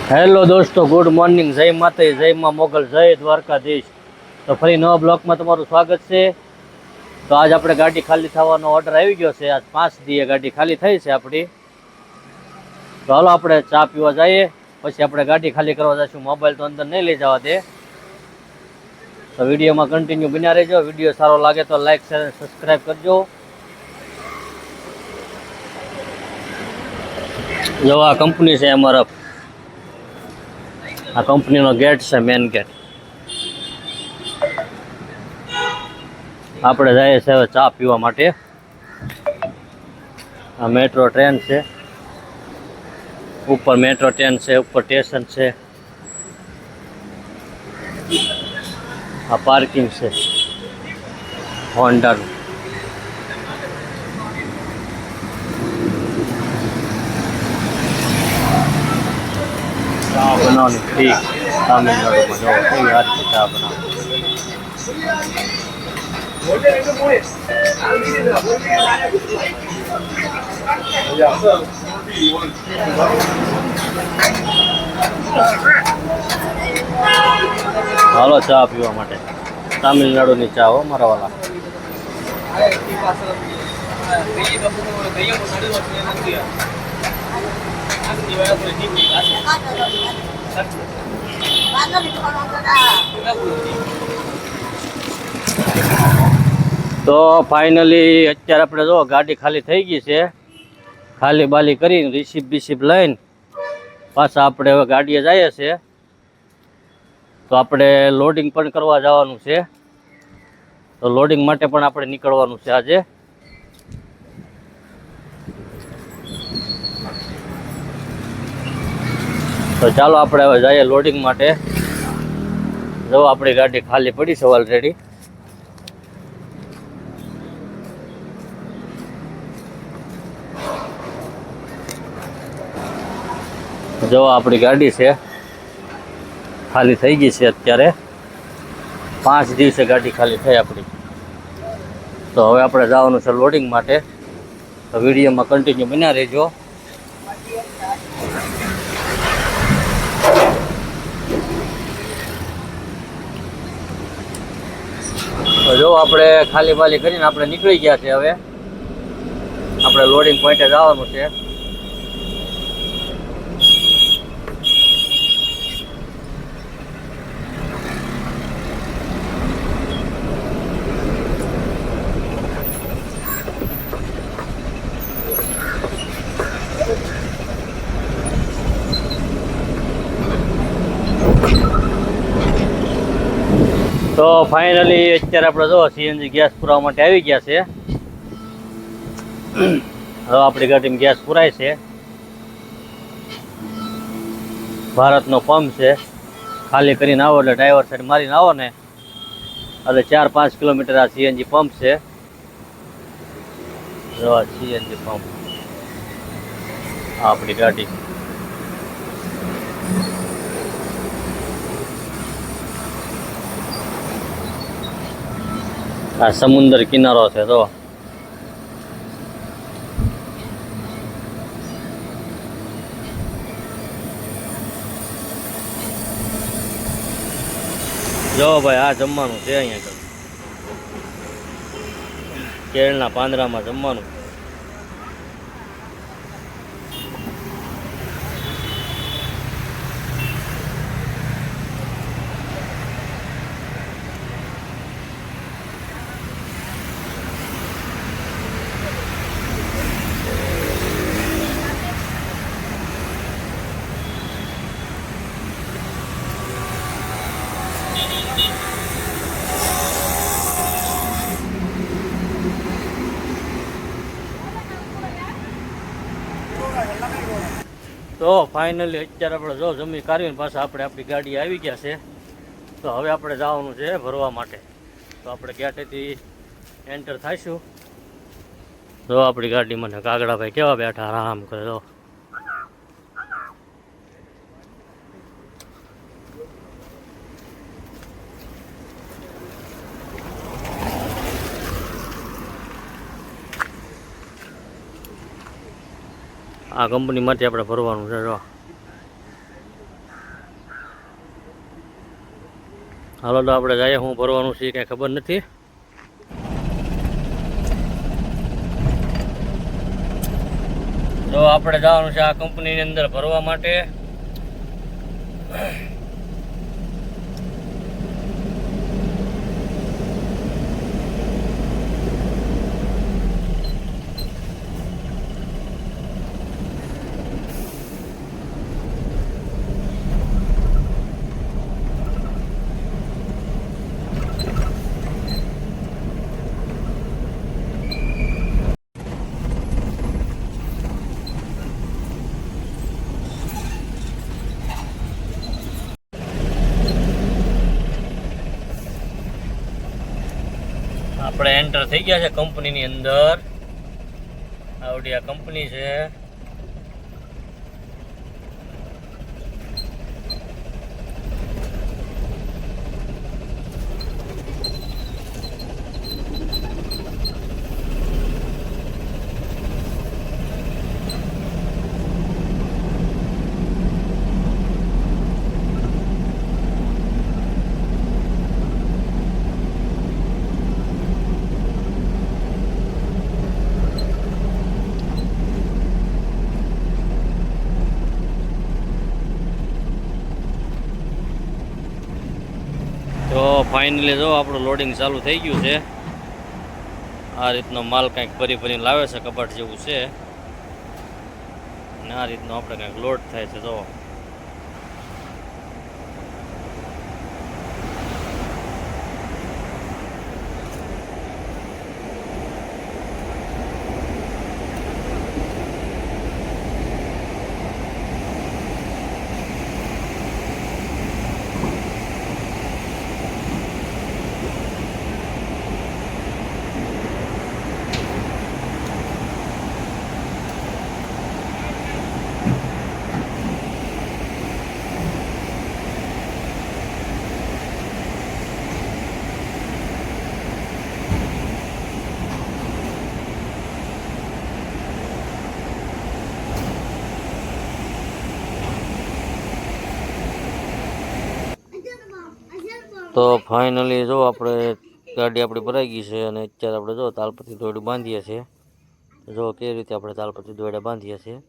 Hello દોસ્તો, good morning. જય માતા, જય માં મોગલ, જય દ્વારકાધીશ. તો ફરી નવા બ્લોકમાં તમારું સ્વાગત છે. તો આજ આપણે ગાડી ખાલી થવાનો ઓર્ડર આવી ગયો છે. આજ 5 દીએ ગાડી ખાલી થઈ છે આપણી. તો હાલો આપણે ચા પીવા જઈએ, પછી આપણે ગાડી ખાલી કરવા જઈશું. મોબાઈલ તો અંદર નહીં લઈ જવા દે. તો વિડીયોમાં કન્ટિન્યુ બન્યા રહેજો. વિડીયો સારો લાગે તો લાઈક શેર અને સબસ્ક્રાઈબ કરજો. જો આ કંપની છે અમારા, આ કંપનીનો ગેટ છે, મેન ગેટ. આપણે જઈએ છીએ હવે ચા પીવા માટે. આ મેટ્રો ટ્રેન છે, ઉપર મેટ્રો ટ્રેન છે, ઉપર સ્ટેશન છે. આ પાર્કિંગ છે હોન્ડાનું. ચા બનાવવાની ફ્રી તામિલનાડુમાં. જો કેવી આ રીતે ચા બનાવે. હાલો ચા પીવા માટે. તામિલનાડુની ચા હો મારા વાલા. તો ફાઇનલી અત્યારે આપણે જો ગાડી ખાલી થઈ ગઈ છે. ખાલી બાલી કરીને રિસીપ બિસીપ લઈને પાછા આપણે હવે ગાડીએ જઈએ છીએ. તો આપણે લોડિંગ પણ કરવા જવાનું છે. તો લોડિંગ માટે પણ આપણે નીકળવાનું છે આજે. તો ચાલો આપણે હવે જઈએ લોડિંગ માટે. જો આપણી ગાડી ખાલી પડી છે ઓલરેડી. જો આપણી ગાડી છે, ખાલી થઈ ગઈ છે અત્યારે. 5 દિવસે ગાડી ખાલી થઈ આપણી. તો હવે આપણે જવાનું છે લોડિંગ માટે. તો વિડીયોમાં કન્ટિન્યુ બન્યા રહેજો. તો જો આપણે ખાલી બાલી કરીને આપણે નીકળી ગયા છે. હવે આપણે લોડિંગ પોઈન્ટે જવાનું છે. તો ફાઇનલી અત્યારે આપણે જો સીએનજી ગેસ પુરાવા માટે આવી ગયા છે. હવે આપણી ગાડીમાં ગેસ પુરાય છે. ભારતનો પંપ છે. ખાલી કરીને આવો એટલે ડ્રાઈવર સાઈડ મારીને આવો ને એટલે 4-5 કિલોમીટર આ સીએનજી પંપ છે. જો આ સીએનજી પંપ, આપણી ગાડી. આ સમુદ્ર કિનારો છે. તો જો ભાઈ, આ જમવાનું છે અહીંયા કેળના પાંદડામાં જમવાનું. તો ફાઇનલી અત્યારે આપણે જો જમી કાઢીને પાછા આપણે આપણી ગાડી આવી ગયા છે. તો હવે આપણે જવાનું છે ભરવા માટે. તો આપણે ગેટેથી એન્ટર થઈશું. જો આપણી ગાડી મને કાગડાભાઈ કેવા બેઠા આરામ કરે. તો આ કંપનીમાંથી આપણે ભરવાનું છે. જો હાલો તો આપણે જઈએ, હું ભરવાનું છે કાંઈ ખબર નથી. તો આપણે જવાનું છે આ કંપનીની અંદર ભરવા માટે. આપણે એન્ટર થઈ ગયા છે કંપનીની અંદર. આવડી આ કંપની છે. તો ફાઇનલી જો આપણું લોડિંગ ચાલુ થઈ ગયું છે. આ રીતનો માલ કંઈક ફરી ફરીને લાવે છે, કબાટ જેવું છે, અને આ રીતનો આપણે કંઈક લોડ થાય છે. જો તો ફાઇનલી જો આપણે ગાડી આપણી ભરાઈ ગઈ છે, અને અત્યારે આપણે જો તાલપત્રી દોરડું બાંધીએ છીએ. જો કેવી રીતે આપણે તાલપત્રી દોરડા બાંધીએ છીએ.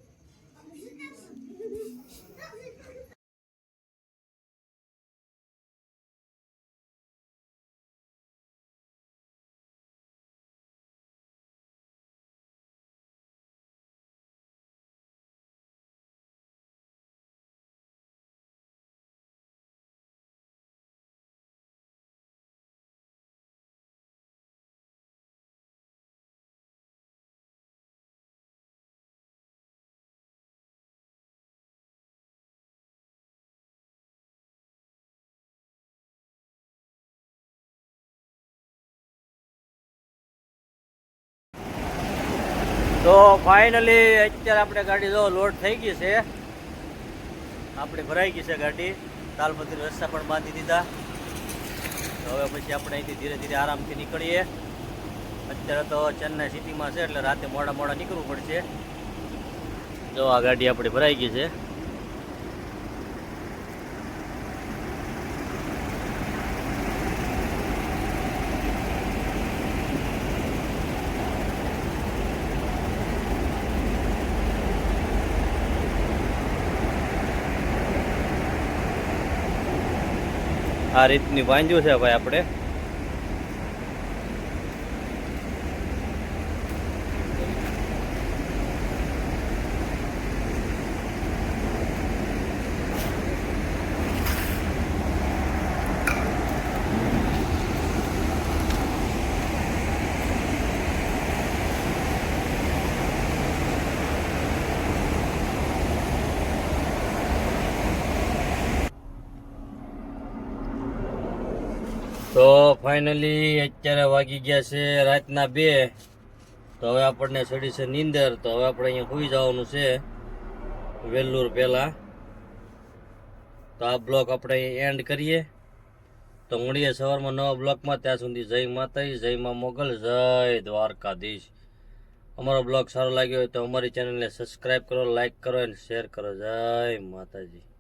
તો ફાઇનલી અત્યારે આપણે ગાડી જો લોડ થઈ ગઈ છે. આપણી ભરાઈ ગઈ છે ગાડી. તાલપત્રી રસ્તા પણ બાંધી દીધા. તો હવે પછી આપણે અહીંથી ધીરે ધીરે આરામથી નીકળીએ. અત્યારે તો ચેન્નાઈ સિટીમાં છે, એટલે રાતે મોડા મોડા નીકળવું પડશે. જો આ ગાડી આપણી ભરાઈ ગઈ છે. આ રીતની બાંધ્યું છે ભાઈ આપણે. તો ફાઇનલી અત્યારે વાગી ગયા છે રાતના 2. તો હવે આપણને ચડી છે નીંદર. તો હવે આપણે અહીંયા સૂઈ જવાનું છે વેલ્લુર પહેલાં. તો આ બ્લોક આપણે એન્ડ કરીએ. તો મળીએ સવારમાં નવા બ્લોકમાં. ત્યાં સુધી જય માતાજી, જય મા મોગલ, જય દ્વારકાધીશ. અમારો બ્લોગ સારો લાગ્યો હોય તો અમારી ચેનલને સબસ્ક્રાઈબ કરો, લાઈક કરો અને શેર કરો. જય માતાજી.